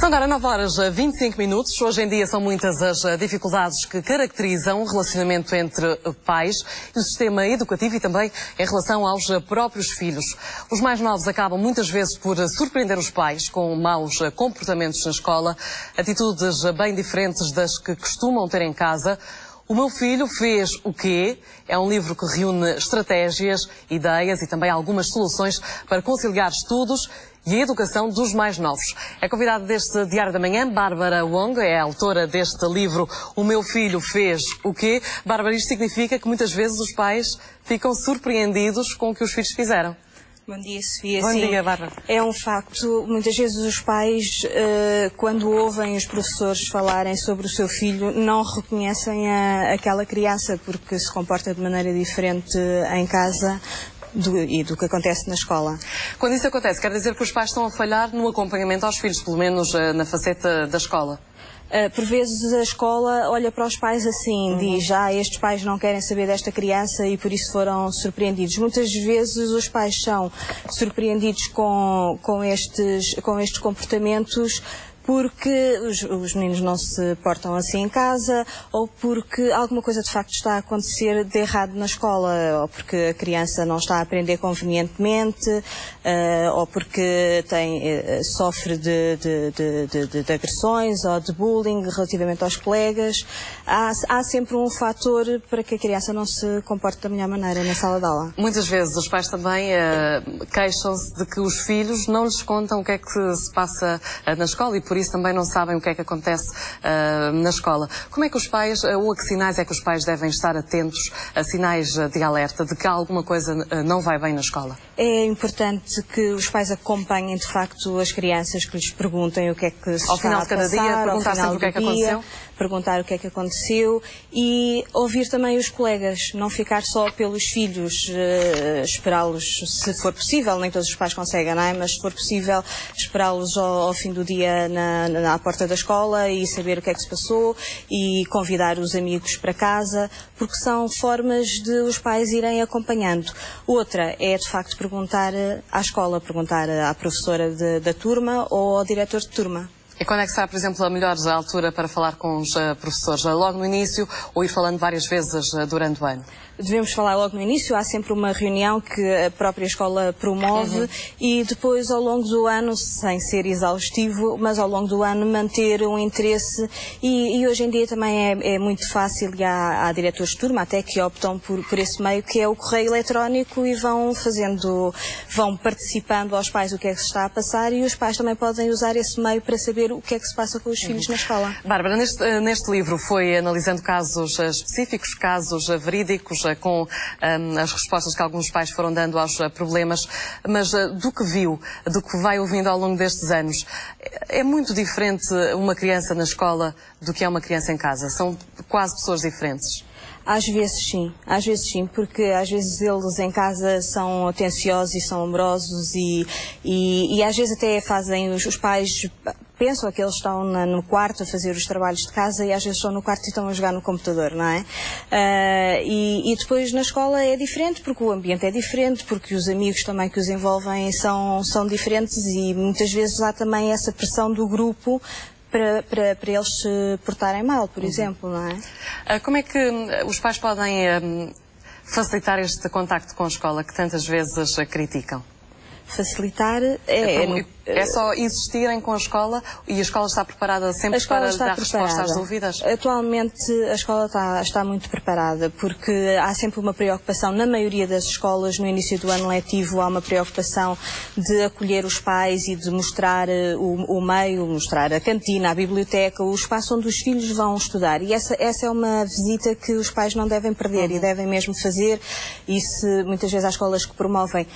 São agora 9h25. Hoje em dia são muitas as dificuldades que caracterizam o relacionamento entre pais e o sistema educativo e também em relação aos próprios filhos. Os mais novos acabam muitas vezes por surpreender os pais com maus comportamentos na escola, atitudes bem diferentes das que costumam ter em casa. O meu filho fez o quê? É um livro que reúne estratégias, ideias e também algumas soluções para conciliar estudos e a educação dos mais novos. É convidada deste Diário da Manhã, Bárbara Wong, é a autora deste livro O Meu Filho Fez o Quê? Bárbara, isto significa que muitas vezes os pais ficam surpreendidos com o que os filhos fizeram. Bom dia, Sofia. Bom dia, Bárbara. É um facto, muitas vezes os pais, quando ouvem os professores falarem sobre o seu filho, não reconhecem aquela criança porque se comporta de maneira diferente em casa do que acontece na escola. Quando isso acontece, quer dizer que os pais estão a falhar no acompanhamento aos filhos, pelo menos na faceta da escola? Por vezes a escola olha para os pais assim, diz, estes pais não querem saber desta criança e por isso foram surpreendidos. Muitas vezes os pais são surpreendidos com estes comportamentos porque os meninos não se portam assim em casa, ou porque alguma coisa de facto está a acontecer de errado na escola, ou porque a criança não está a aprender convenientemente, ou porque sofre de agressões ou de bullying relativamente aos colegas. Há sempre um fator para que a criança não se comporte da melhor maneira na sala de aula. Muitas vezes os pais também queixam-se de que os filhos não lhes contam o que é que se passa na escola e por isso também não sabem o que é que acontece na escola. Como é que os pais, ou a que sinais é que os pais devem estar atentos a sinais de alerta de que alguma coisa não vai bem na escola? É importante que os pais acompanhem de facto as crianças, que lhes perguntem o que é que se está a passar. Ao final de cada dia, perguntar sempre o que é que aconteceu? Perguntar o que é que aconteceu e ouvir também os colegas, não ficar só pelos filhos, esperá-los, se for possível, nem todos os pais conseguem, não é? Mas se for possível, esperá-los ao fim do dia à porta da escola e saber o que é que se passou e convidar os amigos para casa, porque são formas de os pais irem acompanhando. Outra é, de facto, perguntar à escola, perguntar à professora da turma ou ao diretor de turma. E quando é que será, por exemplo, a melhor altura para falar com os professores? Logo no início ou ir falando várias vezes durante o ano? Devemos falar logo no início, há sempre uma reunião que a própria escola promove e depois ao longo do ano, sem ser exaustivo, mas ao longo do ano manter um interesse e hoje em dia também é muito fácil e há diretores de turma até que optam por esse meio que é o correio eletrónico e vão participando aos pais o que é que se está a passar e os pais também podem usar esse meio para saber o que é que se passa com os filhos na escola. Bárbara, neste livro foi analisando casos específicos, casos verídicos, com as respostas que alguns pais foram dando aos problemas, mas do que viu, do que vai ouvindo ao longo destes anos, é muito diferente uma criança na escola do que é uma criança em casa? São quase pessoas diferentes? Às vezes sim, porque às vezes eles em casa são atenciosos e são amorosos e às vezes até os pais pensam que eles estão no quarto a fazer os trabalhos de casa e às vezes estão no quarto e estão a jogar no computador, não é? E depois na escola é diferente porque o ambiente é diferente, porque os amigos também que os envolvem são diferentes e muitas vezes há também essa pressão do grupo para eles se portarem mal, por exemplo, não é? Como é que os pais podem facilitar este contacto com a escola que tantas vezes criticam? Facilitar é só insistirem com a escola e a escola está preparada sempre para dar resposta às dúvidas? Atualmente a escola está muito preparada porque há sempre uma preocupação, na maioria das escolas no início do ano letivo há uma preocupação de acolher os pais e de mostrar o meio, mostrar a cantina, a biblioteca, o espaço onde os filhos vão estudar e essa é uma visita que os pais não devem perder e devem mesmo fazer e muitas vezes há escolas que promovem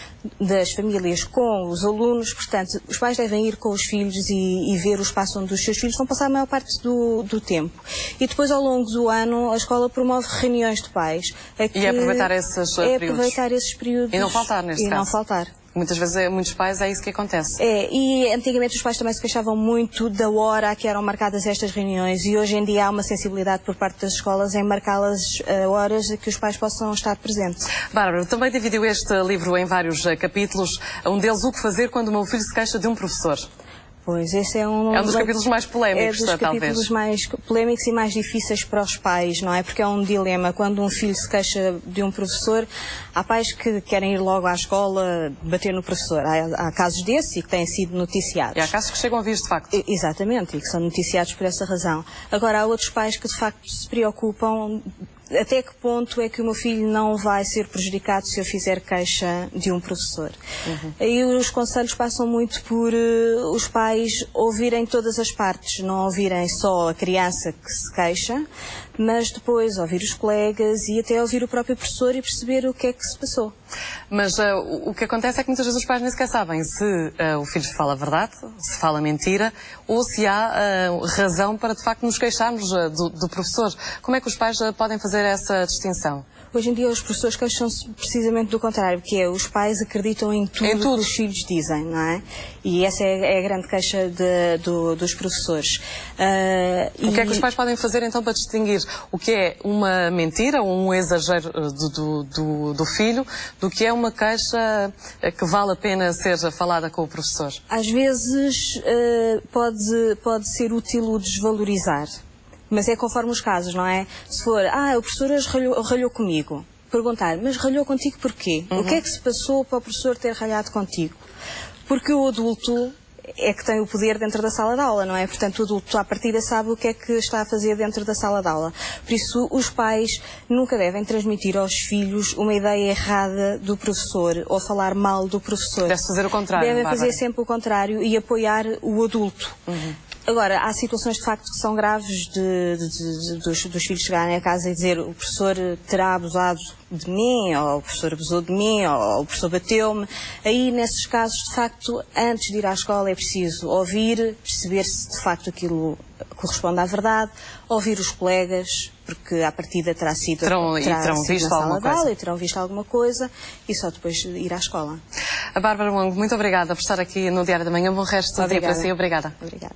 das famílias com os alunos, portanto os pais devem ir com os filhos e ver o espaço onde os seus filhos vão passar a maior parte do tempo. E depois, ao longo do ano, a escola promove reuniões de pais. E aproveitar esses períodos. E não faltar, neste caso. E não faltar. Muitas vezes, muitos pais, é isso que acontece. E antigamente os pais também se queixavam muito da hora a que eram marcadas estas reuniões e hoje em dia há uma sensibilidade por parte das escolas em marcá-las a horas a que os pais possam estar presentes. Bárbara, também dividiu este livro em vários capítulos. Um deles, o que fazer quando o meu filho se queixa de um professor. Pois, esse É um dos capítulos mais polémicos, talvez. É dos capítulos mais polémicos e mais difíceis para os pais, não é? Porque é um dilema. Quando um filho se queixa de um professor, há pais que querem ir logo à escola bater no professor. Há casos desses e que têm sido noticiados. E há casos que chegam a vir, de facto. Exatamente, e que são noticiados por essa razão. Agora, há outros pais que, de facto, se preocupam até que ponto é que o meu filho não vai ser prejudicado se eu fizer queixa de um professor. Aí os conselhos passam muito por os pais ouvirem todas as partes, não ouvirem só a criança que se queixa, mas depois ouvir os colegas e até ouvir o próprio professor e perceber o que é que se passou. Mas o que acontece é que muitas vezes os pais nem sequer sabem se o filho fala a verdade, se fala mentira, ou se há razão para de facto nos queixarmos do professor. Como é que os pais podem fazer essa distinção? Hoje em dia os professores queixam-se precisamente do contrário, que é os pais acreditam em tudo que os filhos dizem, não é? E essa é a grande queixa dos professores. O que é que os pais podem fazer então para distinguir o que é uma mentira ou um exagero do filho do que é uma queixa que vale a pena ser falada com o professor? Às vezes pode ser útil o desvalorizar. Mas é conforme os casos, não é? Se for, o professor hoje ralhou comigo. Perguntar, mas ralhou contigo porquê? O que é que se passou para o professor ter ralhado contigo? Porque o adulto é que tem o poder dentro da sala de aula, não é? Portanto, o adulto, à partida, sabe o que é que está a fazer dentro da sala de aula. Por isso, os pais nunca devem transmitir aos filhos uma ideia errada do professor ou falar mal do professor. Deve fazer o contrário, Devem Bárbara. fazer sempre o contrário e apoiar o adulto. Agora, há situações de facto que são graves dos filhos chegarem a casa e dizer o professor terá abusado de mim, ou o professor abusou de mim, ou o professor bateu-me. Aí, nesses casos, de facto, antes de ir à escola é preciso ouvir, perceber se de facto aquilo corresponde à verdade, ouvir os colegas, porque à partida terá sido terão visto alguma coisa. E terão visto alguma coisa e só depois ir à escola. A Bárbara Longo, muito obrigada por estar aqui no Diário da Manhã. Bom resto do dia para si. Obrigada. Obrigada.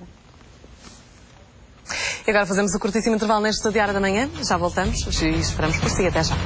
E agora fazemos o curtíssimo intervalo neste Diário da Manhã. Já voltamos e esperamos por si. Até já.